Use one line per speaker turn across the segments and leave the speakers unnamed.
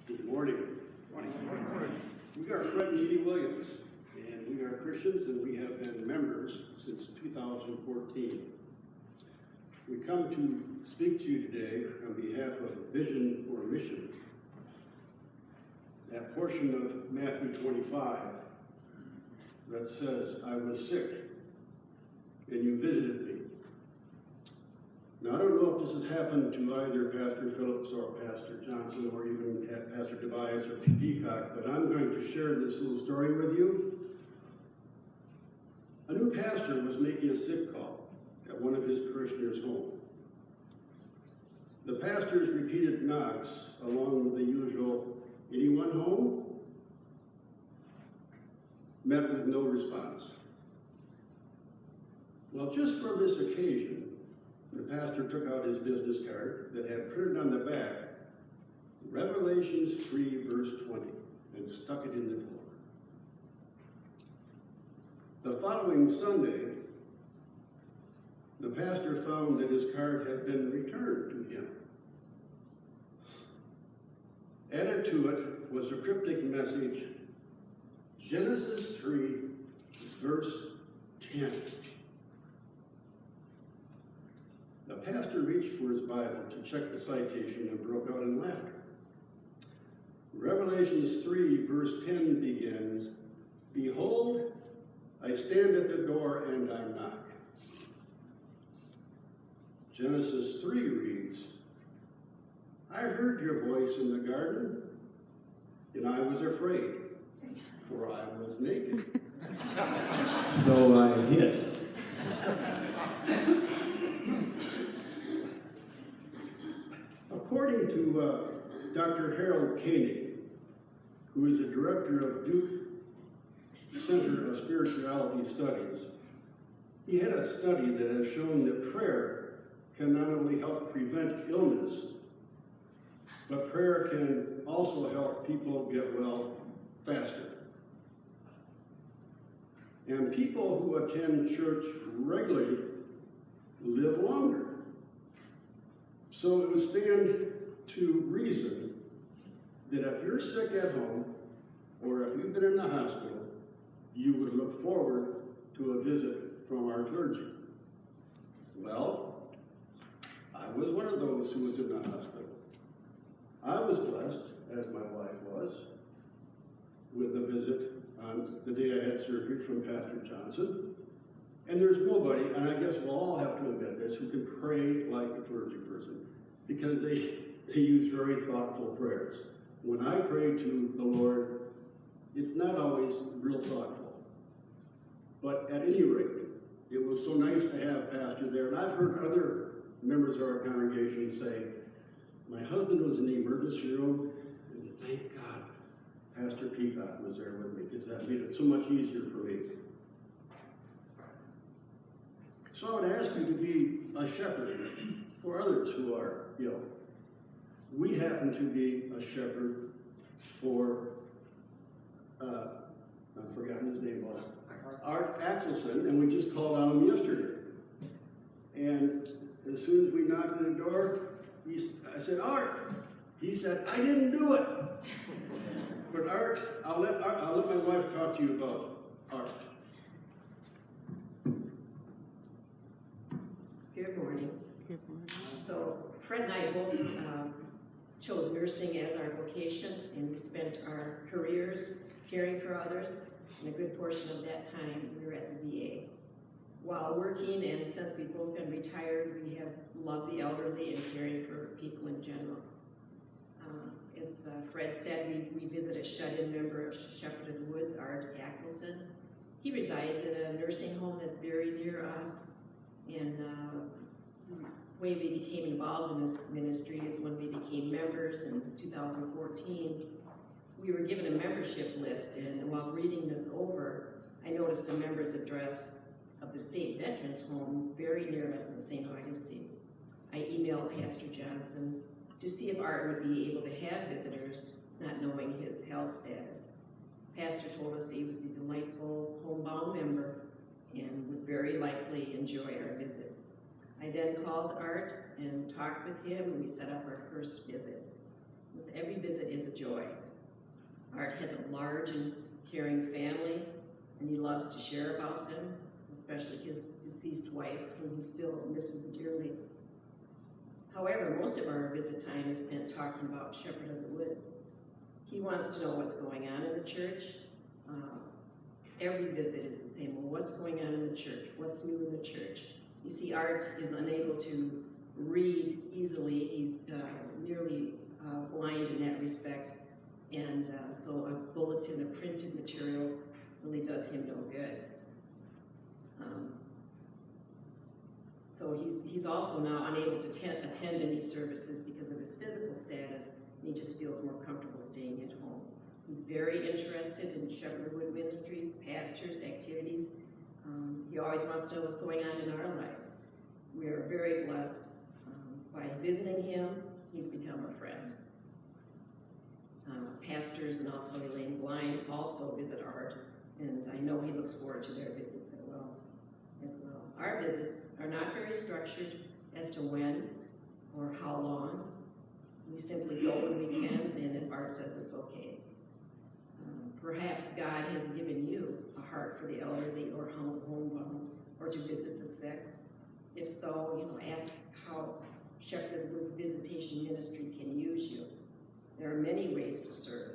Good morning. Morning. We are Fred and Edie Williams, and we are Christians, and we have been members since 2014. We come to speak to you today on behalf of Vision for Mission. That portion of Matthew 25 that says, I was sick, and you visited me. Now, I don't know if this has happened to either Pastor Phillips or Pastor Johnson or even Pastor Tobias or Peacock, but I'm going to share this little story with you. A new pastor was making a sick call at one of his parishioners' home. The pastor's repeated knocks, along with the usual, anyone home? Met with no response. Well, just for this occasion, the pastor took out his business card that had printed on the back, Revelations 3, verse 20, and stuck it in the door. The following Sunday, the pastor found that his card had been returned to him. Added to it was a cryptic message, Genesis 3, verse 10. The pastor reached for his Bible to check the citation and broke out in laughter. Revelations 3, verse 10 begins, Behold, I stand at the door and I knock. Genesis 3 reads, I heard your voice in the garden, and I was afraid, for I was naked. So I hid. According to Dr. Harold Koenig, who is the director of Duke Center of Spirituality Studies, he had a study that has shown that prayer can not only help prevent illness, but prayer can also help people get well faster. And people who attend church regularly live longer. So it would stand to reason that if you're sick at home, or if you've been in the hospital, you would look forward to a visit from our clergy. Well, I was one of those who was in the hospital. I was blessed, as my wife was, with a visit on the day I had surgery from Pastor Johnson. And there's nobody, and I guess we'll all have to admit this, who can pray like a clergy person, because they use very thoughtful prayers. When I pray to the Lord, it's not always real thoughtful. But at any rate, it was so nice to have Pastor there. And I've heard other members of our congregation say, my husband was in the emergency room, and thank God Pastor Peacock was there with me, because that made it so much easier for me. So I would ask you to be a shepherd for others who are ill. We happen to be a shepherd for, I've forgotten his name was, Art Axelson, and we just called on him yesterday. And as soon as we knocked on the door, I said, Art. He said, I didn't do it. But Art, I'll let my wife talk to you about Art.
Good morning. So Fred and I both chose nursing as our vocation, and we spent our careers caring for others, and a good portion of that time we were at the VA. While working, and since we've both been retired, we have loved the elderly and caring for people in general. As Fred said, we visit a shut-in member of Shepherd of the Woods, Art Axelson. He resides in a nursing home that's very near us, and the way we became involved in this ministry is when we became members in 2014. We were given a membership list, and while reading this over, I noticed a member's address of the State Veterans Home very near us in St. Augustine. I emailed Pastor Johnson to see if Art would be able to have visitors, not knowing his health status. Pastor told us he was a delightful homebound member and would very likely enjoy our visits. I then called Art and talked with him, and we set up our first visit. It was every visit is a joy. Art has a large and caring family, and he loves to share about them, especially his deceased wife, whom he still misses dearly. However, most of our visit time is spent talking about Shepherd of the Woods. He wants to know what's going on in the church. Every visit is the same. Well, what's going on in the church? What's new in the church? You see, Art is unable to read easily. He's nearly blind in that respect. And so a bulletin, a printed material, really does him no good. So he's also now unable to attend any services because of his physical status, and he just feels more comfortable staying at home. He's very interested in Shepherdwood ministries, pastures, activities. He always wants to know what's going on in our lives. We are very blessed. By visiting him, he's become a friend. Pastors and also Elaine Blind also visit Art, and I know he looks forward to their visits as well. Our visits are not very structured as to when or how long. We simply go when we can, and if Art says it's okay. Perhaps God has given you a heart for the elderly or homebound, or to visit the sick. If so, ask how Shepherdwood's visitation ministry can use you. There are many ways to serve.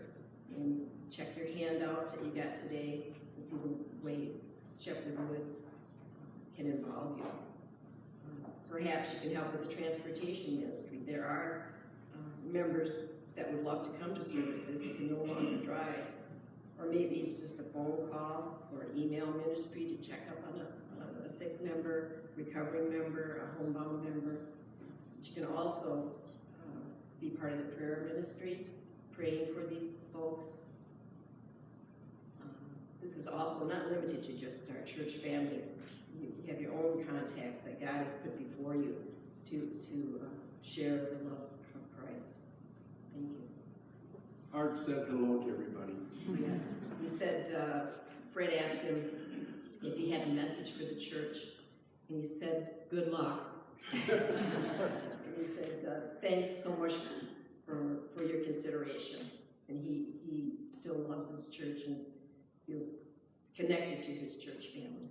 And check your handout that you got today and see the way Shepherdwood's can involve you. Perhaps you can help with the transportation ministry. There are members that would love to come to services who can no longer drive. Or maybe it's just a phone call or an email ministry to check up on a sick member, recovering member, a homebound member. But you can also be part of the prayer ministry, praying for these folks. This is also not limited to just our church family. You have your own contacts that God has put before you to share the love of Christ. Thank you.
Art said hello to everybody.
Yes. He said, Fred asked him if he had a message for the church, and he said, good luck. And he said, thanks so much for your consideration. And he still loves his church and feels connected to his church family.